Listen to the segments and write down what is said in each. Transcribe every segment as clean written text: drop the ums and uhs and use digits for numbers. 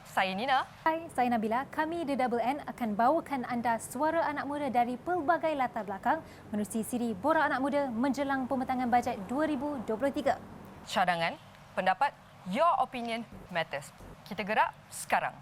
Saya Nina. Hai, saya Nabila. Kami The Double N akan bawakan anda suara anak muda dari pelbagai latar belakang menerusi siri Borak Anak Muda menjelang pembentangan bajet 2023. Cadangan, pendapat, your opinion matters. Kita gerak sekarang.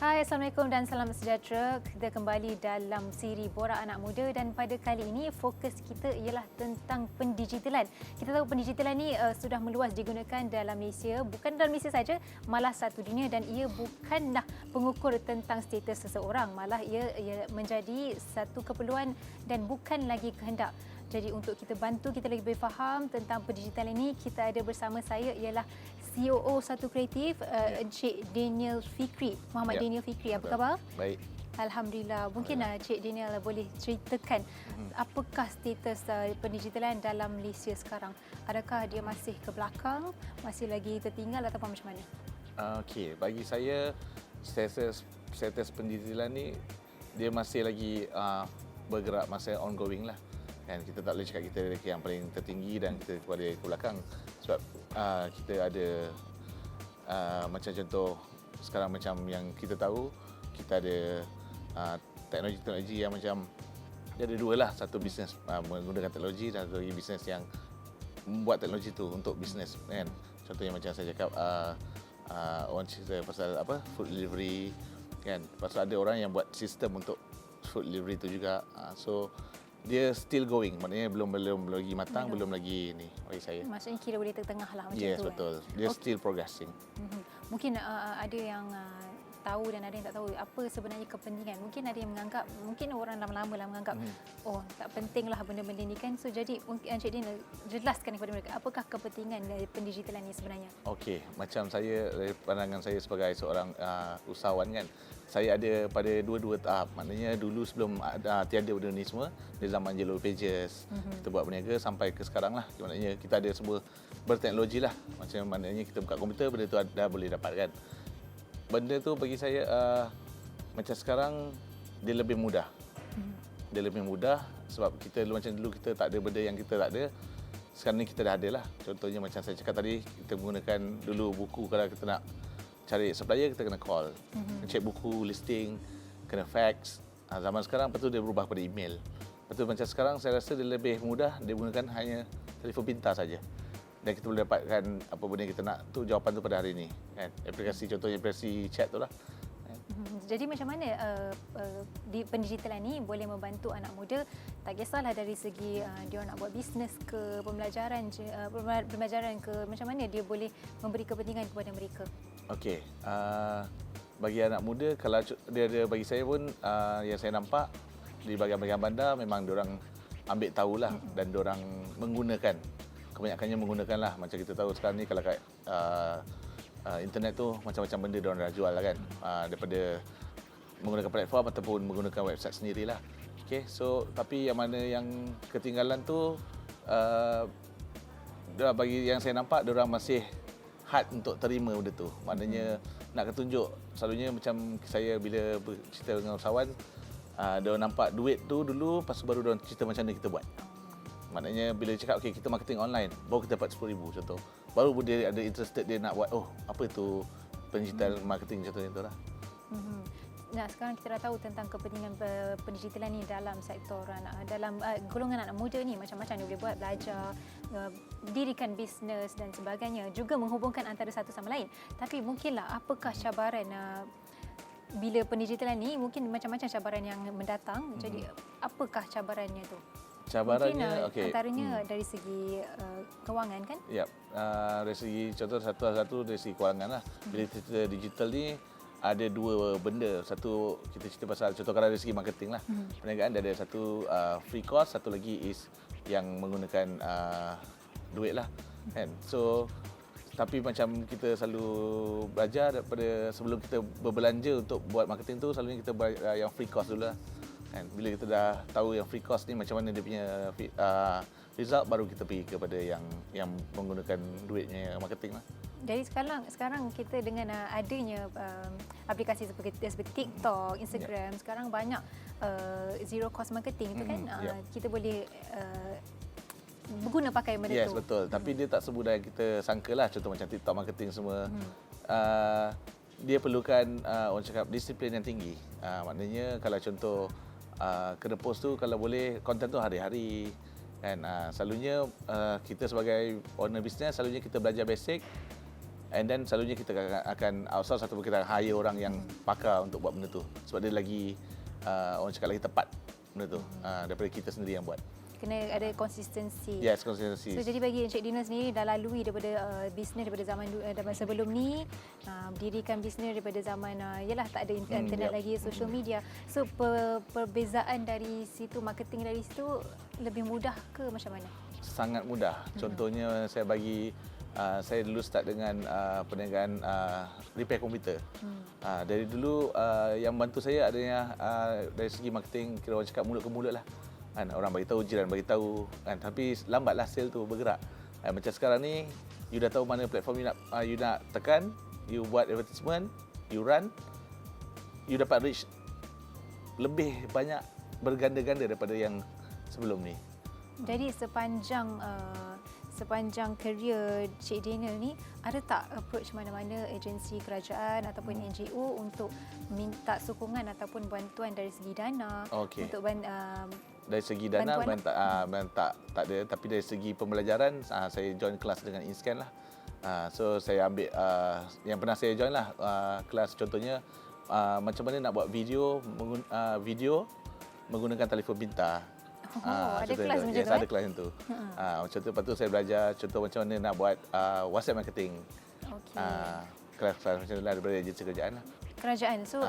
Hai, Assalamualaikum dan salam sejahtera. Kita kembali dalam siri Borak Anak Muda dan pada kali ini fokus kita ialah tentang pendigitalan. Kita tahu pendigitalan ni sudah meluas digunakan dalam Malaysia, bukan dalam Malaysia saja, malah satu dunia, dan ia bukanlah pengukur tentang status seseorang, malah ia menjadi satu keperluan dan bukan lagi kehendak. Jadi untuk kita bantu kita lebih faham tentang pendigitalan ini, kita ada bersama saya ialah COO Satu Kreatif, Encik Daniel Fikri. Muhammad Daniel Fikri, apa khabar? Baik. Alhamdulillah. Mungkin Encik Daniel boleh ceritakan apakah status pendigitalan dalam Malaysia sekarang? Adakah dia masih ke belakang, masih lagi tertinggal ataupun macam mana? Okey, bagi saya status pendigitalan ni dia masih lagi bergerak, masih ongoing lah. Kan kita tak boleh cakap kita yang paling tertinggi dan kita kepada ke belakang sebab kita ada macam contoh sekarang macam yang kita tahu, kita ada teknologi yang macam dia ada dua lah, satu bisnes menggunakan teknologi dan satu lagi bisnes yang membuat teknologi tu untuk bisnes kan. Contohnya macam saya cakap orang cerita pasal apa, food delivery kan, pasal ada orang yang buat sistem untuk food delivery tu juga. So dia still going, maknanya belum lagi matang, belum lagi ni bagi saya. Maksudnya kira boleh tengah lah macam tu. Yes, betul. Dia still progressing. Mungkin ada yang tahu dan ada yang tak tahu apa sebenarnya kepentingan. Mungkin ada yang menganggap, mungkin orang lama-lama lah menganggap oh tak pentinglah benda-benda ni kan. So jadi mungkin Encik Din jelaskan kepada mereka apakah kepentingan dari pendigitalan ni sebenarnya. Okey, macam saya dari pandangan saya sebagai seorang usahawan kan, saya ada pada dua-dua tahap. Maknanya dulu sebelum tiada benda ni semua, di zaman Yellow Pages, kita buat berniaga sampai ke sekarang lah. Maknanya kita ada semua berteknologi lah. Macam maknanya kita buka komputer, benda tu dah boleh dapat kan. Benda tu bagi saya macam sekarang dia lebih mudah. Dia lebih mudah sebab kita macam dulu kita tak ada benda yang kita tak ada. Sekarang ni kita dah ada lah. Contohnya macam saya cakap tadi, kita menggunakan dulu buku kalau kita nak cari supplier kita kena call, check buku, listing, kena fax. Zaman sekarang lepas tu dia berubah pada email. Lepas tu macam sekarang saya rasa dia lebih mudah, dia gunakan hanya telefon pintar saja. Dan kita boleh dapatkan apa benda yang kita nak tu, jawapan tu pada hari ini kan. Aplikasi contohnya aplikasi chat tu lah. Jadi macam mana di pendigitalan ni boleh membantu anak muda, tak kisahlah dari segi dia nak buat bisnes ke pembelajaran ke, macam mana dia boleh memberi kepentingan kepada mereka? Okey, bagi anak muda kalau dia bagi saya pun yang saya nampak di bahagian-bahagian bandar memang diorang ambil tahulah dan diorang menggunakan, kebanyakannya menggunakan lah. Macam kita tahu sekarang ni kalau kat internet tu macam-macam benda diorang dah jual lah kan, daripada menggunakan platform ataupun menggunakan website sendirilah. Okay, so tapi yang mana yang ketinggalan tu bagi yang saya nampak diorang masih hard untuk terima benda tu. Maknanya nak ketunjuk, selalunya macam saya bila bercerita dengan usahawan, diorang nampak duit tu dulu, lepas tu baru diorang cerita macam mana kita buat. Maknanya bila cakap okey kita marketing online, baru kita dapat 10,000 contoh. Baru dia ada interested, dia nak buat apa itu digital marketing contohnya itulah. Nah, sekarang kita dah tahu tentang kepentingan pendigitalan ni dalam sektor dalam golongan anak muda ni, macam-macam dia boleh buat, belajar, dirikan bisnes dan sebagainya, juga menghubungkan antara satu sama lain. Tapi mungkinlah apakah cabaran bila pendigitalan ni, mungkin macam-macam cabaran yang mendatang. Jadi apakah cabarannya tu? Cabarannya mungkin antaranya dari segi kewangan kan? Ya, dari segi contoh satu dari segi kewangan lah. Bila kita digital ni ada dua benda. Satu kita cerita pasal contoh kalau dari segi marketing lah. Perniagaan dia ada satu free cost, satu lagi is yang menggunakan duit lah kan. So tapi macam kita selalu belajar daripada sebelum kita berbelanja untuk buat marketing tu, selalunya kita yang free cost dulu lah. Kan bila kita dah tahu yang free course ni macam mana dia punya result, baru kita pergi kepada yang menggunakan duitnya marketing lah. Jadi sekarang kita dengan adanya aplikasi seperti TikTok, Instagram, sekarang banyak zero cost marketing tu kan, kita boleh berguna pakai benda Yes, tu. betul. Tapi dia tak semudah yang kita sangka lah. Contoh macam TikTok marketing semua. Dia perlukan orang cakap disiplin yang tinggi. Maknanya kalau contoh kena post tu, kalau boleh konten tu hari-hari. Kan selalunya kita sebagai owner business, selalunya kita belajar basic, and then selalunya kita akan outsource ataupun kita hire orang yang pakar untuk buat benda tu. Sebab dia lagi orang cakap lagi tepat benda tu daripada kita sendiri yang buat. Kena ada konsistensi. Yes, konsistensi. So jadi bagi Encik Dina sendiri dah lalui daripada bisnes daripada zaman sebelum ni, mendirikan bisnes daripada zaman yalah tak ada internet lagi, social media. So perbezaan dari situ, marketing dari situ lebih mudah ke macam mana? Sangat mudah. Contohnya saya dulu start dengan perniagaan repair komputer. Dari dulu yang bantu saya adanya dari segi marketing, kira orang cakap mulut ke mulut lah. Kan, orang bagi tahu, jiran bagi tahu kan, tapi lambatlah sale tu bergerak. Macam sekarang ni you dah tahu mana platform you nak tekan, you buat advertisement, you run, you dapat reach lebih banyak berganda-ganda daripada yang sebelum ni. Jadi sepanjang kerjaya Cik Dina ni, ada tak approach mana-mana agensi kerajaan ataupun NGO untuk minta sokongan ataupun bantuan dari segi dana? Okey. Untuk Dari segi dana tak ada, tapi dari segi pembelajaran saya join kelas dengan InScan lah. So saya ambil yang pernah saya join lah kelas, contohnya macam mana nak buat video menggunakan telefon pintar. Ada kelas macam tu? Ada kelas macam tu. Macam tu, lepas tu saya belajar contoh macam mana nak buat WhatsApp marketing. Kelas macam tu lah daripada agensi kerajaan lah. Kerajaan. So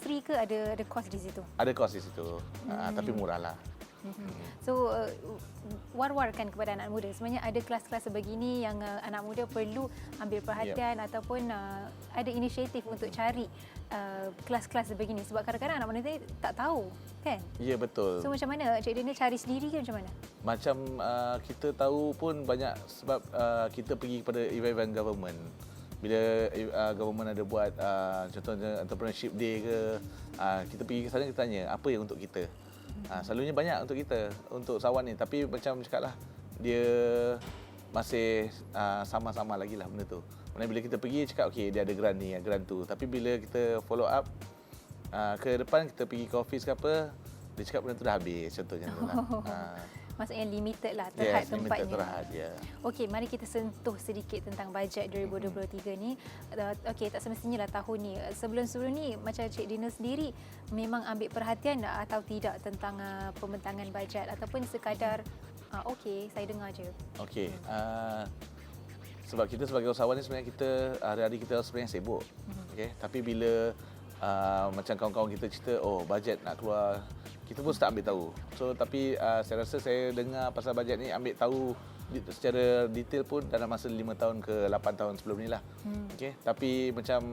free ke ada kos di situ? Ada kos di situ, tapi murah lah. So war-warkan kepada anak muda, sebenarnya ada kelas-kelas sebegini yang anak muda perlu ambil perhatian ataupun ada inisiatif untuk cari kelas-kelas sebegini, sebab kadang-kadang anak muda tak tahu kan? Ya, betul. So macam mana Cik Dina cari sendiri ke macam mana? Macam kita tahu pun banyak sebab kita pergi kepada event-event government. Bila government ada buat contohnya entrepreneurship day ke, kita pergi ke sana, kita tanya apa yang untuk kita. Selalunya banyak untuk kita, untuk Sawan ni, tapi macam cakap lah, dia masih sama-sama lagi lah benda tu. Maksudnya bila kita pergi cakap okey dia ada grant ni, grant tu, tapi bila kita follow up ke depan, kita pergi ke office ke apa, dia cakap benda tu dah habis, contohnya tu lah. Maksudnya limited lah, terhad tempatnya. Limited, terhad, ya. Okey, mari kita sentuh sedikit tentang bajet 2023 ni. Okey, tak semestinya lah tahun ni. Sebelum-sebelum ni, macam Cik Dina sendiri memang ambil perhatian atau tidak tentang pembentangan bajet ataupun sekadar okey, saya dengar je. Okey, sebab kita sebagai usahawan ni sebenarnya kita hari-hari kita sebenarnya sibuk. Okey, tapi bila macam kawan-kawan kita cerita, oh bajet nak keluar, kita pun tak ambil tahu. So tapi saya rasa saya dengar pasal bajet ni, ambil tahu secara detail pun dalam masa 5 tahun ke 8 tahun sebelum ni lah. Okey, tapi macam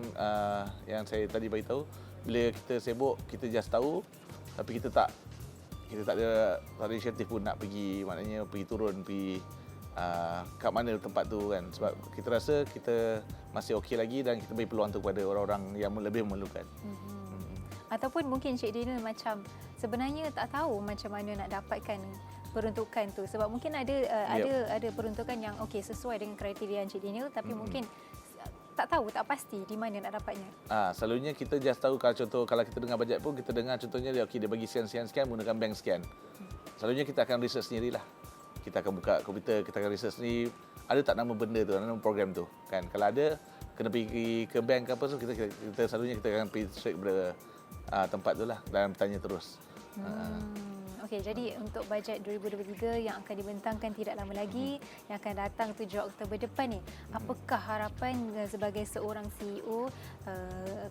yang saya tadi bagi tahu, bila kita sibuk, kita just tahu, tapi kita tak ada inisiatif pun nak pergi, maknanya pergi turun, pergi kat mana tempat tu kan, sebab kita rasa kita masih okey lagi dan kita beri peluang tu kepada orang-orang yang lebih memerlukan. Ataupun mungkin Cik Dina macam sebenarnya tak tahu macam mana nak dapatkan peruntukan tu, sebab mungkin ada peruntukan yang okey sesuai dengan kriteria Cik Dina, tapi mungkin tak tahu, tak pasti di mana nak dapatnya. Selalunya kita just tahu kalau kita dengar bajet pun, kita dengar contohnya dia okey dia bagi sekian menggunakan bank sekian. Selalunya kita akan research sendirilah. Kita akan buka komputer, kita akan research sendiri, ada tak nama benda tu, nama program tu kan. Kalau ada, kena pergi ke bank ke apa tu, kita selalunya kita akan pergi straight kepada tempat tu lah dan bertanya terus. Okey, jadi untuk bajet 2023 yang akan dibentangkan tidak lama lagi, yang akan datang 7 Oktober depan ni, apakah harapan sebagai seorang CEO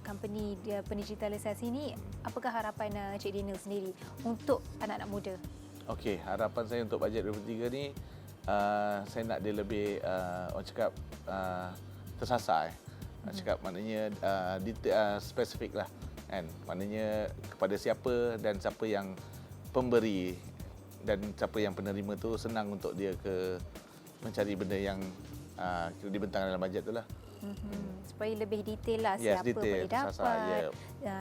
company pendigitalisasi ni, apakah harapan Cik Dina sendiri untuk anak-anak muda? Okey, harapan saya untuk bajet 2023 ni, saya nak dia lebih orang cakap tersasar. Cakap maknanya spesifik lah. kan. Maknanya kepada siapa dan siapa yang pemberi dan siapa yang penerima tu senang untuk dia mencari benda yang kira dibentangkan dalam bajet tu lah. Supaya lebih detail lah Yes, siapa detail, boleh dapat, sasar,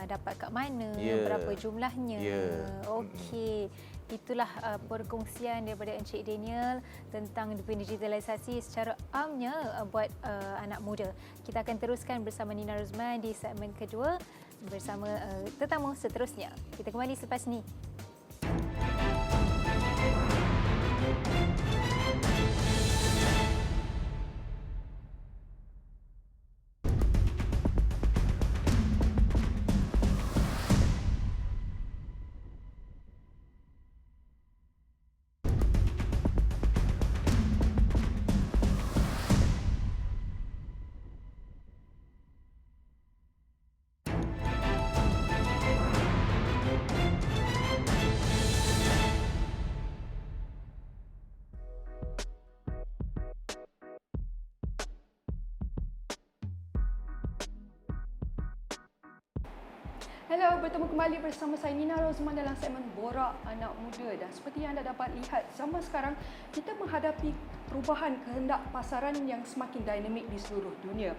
dapat kat mana, Ya. berapa jumlahnya. Ya. Okey. Itulah perkongsian daripada Encik Daniel tentang digitalisasi secara amnya buat anak muda. Kita akan teruskan bersama Nina Rozman di segmen kedua bersama tetamu seterusnya. Kita kembali selepas ni. Hello, bertemu kembali bersama saya Nina Rozman dalam segmen Borak Anak Muda. Dan seperti yang anda dapat lihat, zaman sekarang kita menghadapi perubahan kehendak pasaran yang semakin dinamik di seluruh dunia.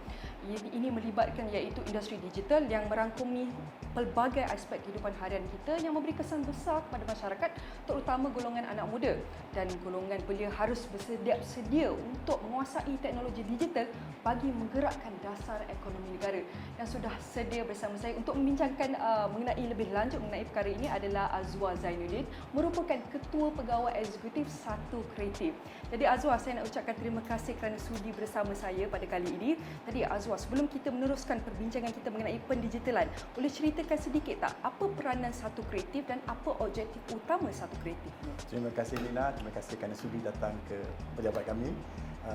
Ini melibatkan iaitu industri digital yang merangkumi pelbagai aspek kehidupan harian kita yang memberi kesan besar kepada masyarakat, terutama golongan anak muda. Dan golongan belia harus bersedia sedia untuk menguasai teknologi digital bagi menggerakkan dasar ekonomi negara. Dan sudah sedia bersama saya untuk membincangkan mengenai lebih lanjut mengenai perkara ini adalah Azwar Zainuddin, merupakan Ketua Pegawai Eksekutif Satu Kreatif. Jadi Azwar, saya nak ucapkan terima kasih kerana sudi bersama saya pada kali ini. Jadi Azwar, sebelum kita meneruskan perbincangan kita mengenai pendigitalan, boleh ceritakan sedikit tak apa peranan Satu Kreatif dan apa objektif utama Satu Kreatif? Terima kasih Nina, terima kasih kerana sudi datang ke pejabat kami.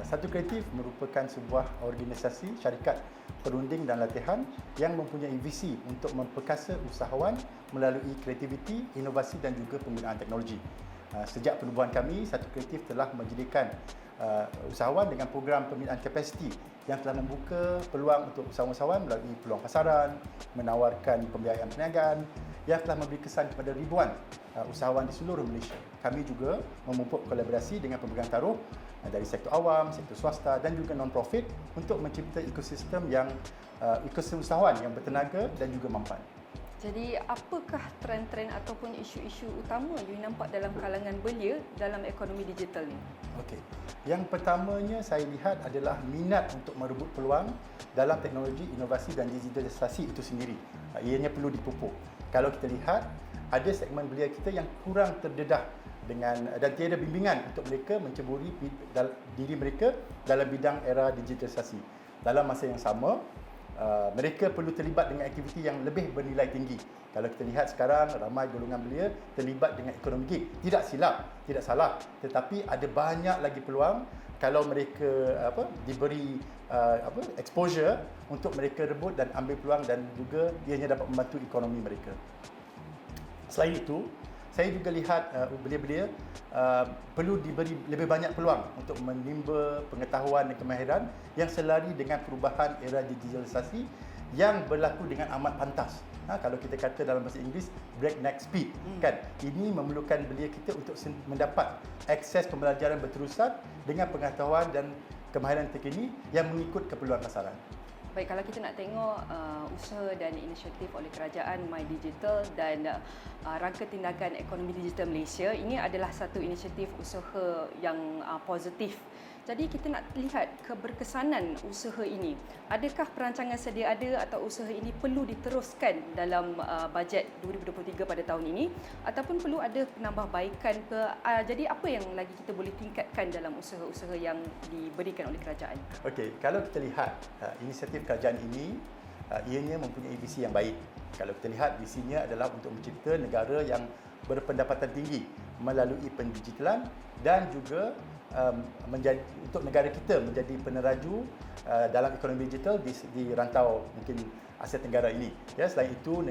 Satu Kreatif merupakan sebuah organisasi syarikat perunding dan latihan yang mempunyai visi untuk memperkasa usahawan melalui kreativiti, inovasi dan juga penggunaan teknologi. Sejak penubuhan kami, Satu Kreatif telah menjadikan usahawan dengan program pembinaan kapasiti yang telah membuka peluang untuk usahawan-usahawan melalui peluang pasaran, menawarkan pembiayaan perniagaan yang telah memberi kesan kepada ribuan usahawan di seluruh Malaysia. Kami juga memupuk kolaborasi dengan pemegang taruh dari sektor awam, sektor swasta dan juga non-profit untuk mencipta ekosistem ekosistem usahawan yang bertenaga dan juga mampan. Jadi apakah trend-trend ataupun isu-isu utama yang nampak dalam kalangan belia dalam ekonomi digital ni? Okey. Yang pertamanya saya lihat adalah minat untuk merebut peluang dalam teknologi, inovasi dan digitalisasi itu sendiri. Ianya perlu dipupuk. Kalau kita lihat, ada segmen belia kita yang kurang terdedah dan tiada bimbingan untuk mereka menceburi diri mereka dalam bidang era digitalisasi. Dalam masa yang sama, mereka perlu terlibat dengan aktiviti yang lebih bernilai tinggi. Kalau kita lihat sekarang, ramai golongan belia terlibat dengan ekonomi gig. Tidak silap, tidak salah. Tetapi ada banyak lagi peluang kalau mereka diberi exposure untuk mereka rebut dan ambil peluang dan juga ianya dapat membantu ekonomi mereka. Selain itu, saya juga lihat belia-belia perlu diberi lebih banyak peluang untuk menimba pengetahuan dan kemahiran yang selari dengan perubahan era digitalisasi yang berlaku dengan amat pantas. Kalau kita kata dalam bahasa Inggeris, breakneck speed. Kan? Ini memerlukan belia kita untuk mendapat akses pembelajaran berterusan dengan pengetahuan dan kemahiran terkini yang mengikut keperluan pasaran. Baik, kalau kita nak tengok usaha dan inisiatif oleh kerajaan My Digital dan Rangka Tindakan Ekonomi Digital Malaysia, ini adalah satu inisiatif usaha yang positif. Jadi kita nak lihat keberkesanan usaha ini. Adakah perancangan sedia ada atau usaha ini perlu diteruskan dalam bajet 2023 pada tahun ini ataupun perlu ada penambahbaikan ke? Jadi apa yang lagi kita boleh tingkatkan dalam usaha-usaha yang diberikan oleh kerajaan? Okey, kalau kita lihat inisiatif kerajaan ini, ianya mempunyai visi yang baik. Kalau kita lihat visinya adalah untuk mencipta negara yang berpendapatan tinggi melalui pendigitalan dan juga untuk negara kita menjadi peneraju dalam ekonomi digital di rantau mungkin Asia Tenggara ini. Ya, selain itu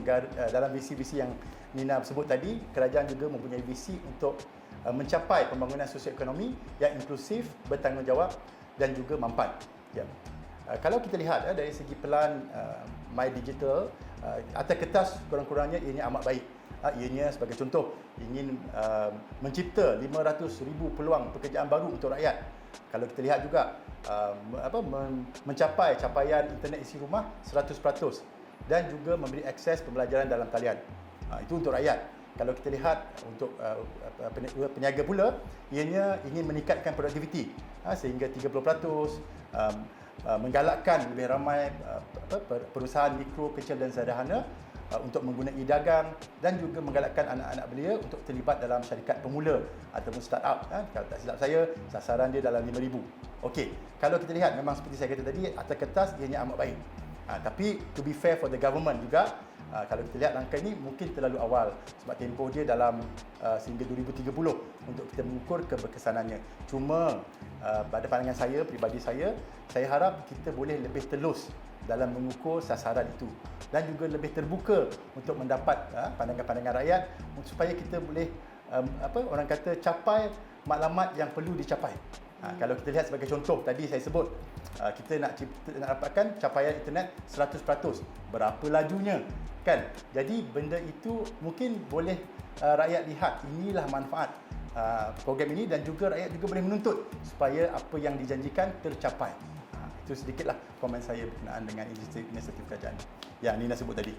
dalam visi-visi yang Nina sebut tadi, kerajaan juga mempunyai visi untuk mencapai pembangunan sosioekonomi yang inklusif, bertanggungjawab dan juga mampan. Ya. Kalau kita lihat dari segi pelan My Digital, atas kertas kurang-kurangnya ianya amat baik. Ianya sebagai contoh ingin mencipta 500,000 peluang pekerjaan baru untuk rakyat. Kalau kita lihat juga mencapai capaian internet isi rumah 100% dan juga memberi akses pembelajaran dalam talian. Itu untuk rakyat. Kalau kita lihat untuk peniaga pula, ianya ingin meningkatkan produktiviti sehingga 30%, menggalakkan lebih ramai perusahaan mikro, kecil dan sederhana untuk menggunakan e-dagang dan juga menggalakkan anak-anak belia untuk terlibat dalam syarikat pemula ataupun startup. Kalau tak silap saya, sasaran dia dalam 5,000. Okey, kalau kita lihat memang seperti saya kata tadi, atas kertas ianya amat baik. Tapi to be fair for the government juga, kalau kita lihat langkah ini mungkin terlalu awal sebab tempoh dia dalam sehingga 2030 untuk kita mengukur keberkesanannya. Cuma pada pandangan saya, peribadi saya harap kita boleh lebih telus dalam mengukur sasaran itu dan juga lebih terbuka untuk mendapat pandangan-pandangan rakyat supaya kita boleh orang kata capai maklumat yang perlu dicapai. Kalau kita lihat sebagai contoh, tadi saya sebut kita nak dapatkan capaian internet 100%. Berapa lajunya? Kan? Jadi benda itu mungkin boleh rakyat lihat inilah manfaat program ini dan juga rakyat juga boleh menuntut supaya apa yang dijanjikan tercapai. Itu sedikitlah komen saya berkenaan dengan inisiatif kerajaan yang Nina sebut tadi.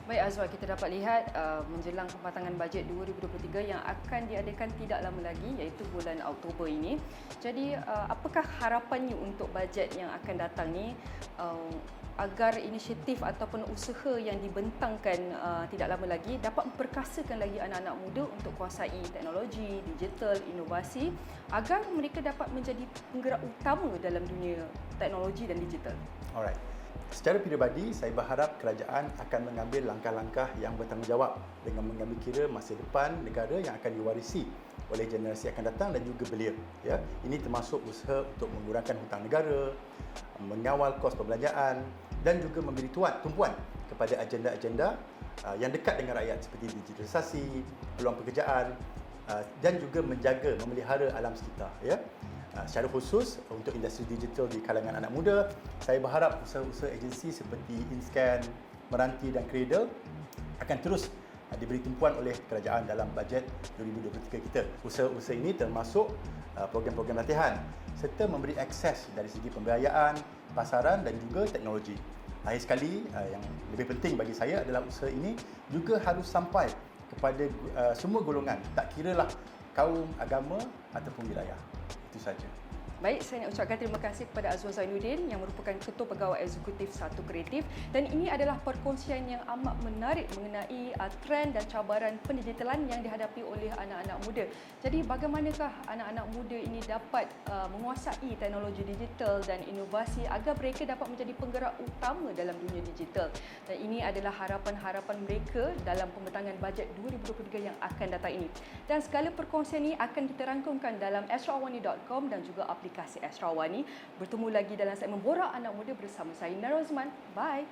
Baik Azwar, kita dapat lihat menjelang pematangan bajet 2023 yang akan diadakan tidak lama lagi iaitu bulan Oktober ini. Jadi apakah harapannya untuk bajet yang akan datang ni agar inisiatif ataupun usaha yang dibentangkan tidak lama lagi dapat memperkasakan lagi anak-anak muda untuk kuasai teknologi, digital, inovasi agar mereka dapat menjadi penggerak utama dalam dunia teknologi dan digital? Alright. Secara peribadi, saya berharap kerajaan akan mengambil langkah-langkah yang bertanggungjawab dengan mengambil kira masa depan negara yang akan diwarisi oleh generasi akan datang dan juga belia. Ya, ini termasuk usaha untuk mengurangkan hutang negara, mengawal kos perbelanjaan dan juga memberi tumpuan kepada agenda-agenda yang dekat dengan rakyat seperti digitalisasi, peluang pekerjaan dan juga menjaga, memelihara alam sekitar. Ya. Secara khusus untuk industri digital di kalangan anak muda, saya berharap usaha-usaha agensi seperti InScan, Meranti dan Cradle akan terus diberi tumpuan oleh kerajaan dalam bajet 2023 kita. Usaha-usaha ini termasuk program-program latihan serta memberi akses dari segi pembiayaan, pasaran dan juga teknologi. Akhir sekali, yang lebih penting bagi saya adalah usaha ini juga harus sampai kepada semua golongan, tak kiralah kaum, agama ataupun wilayah. Itu saja. Baik, saya nak ucapkan terima kasih kepada Azwar Zainuddin yang merupakan Ketua Pegawai Eksekutif Satu Kreatif, dan ini adalah perkongsian yang amat menarik mengenai trend dan cabaran pendigitalan yang dihadapi oleh anak-anak muda. Jadi bagaimanakah anak-anak muda ini dapat menguasai teknologi digital dan inovasi agar mereka dapat menjadi penggerak utama dalam dunia digital. Dan ini adalah harapan-harapan mereka dalam pembentangan bajet 2023 yang akan datang ini. Dan segala perkongsian ini akan kita rangkumkan dalam astrawani.com dan juga aplikasi Astrawani. Bertemu lagi dalam segmen Borak Anak Muda bersama saya Nina Rozman. Bye.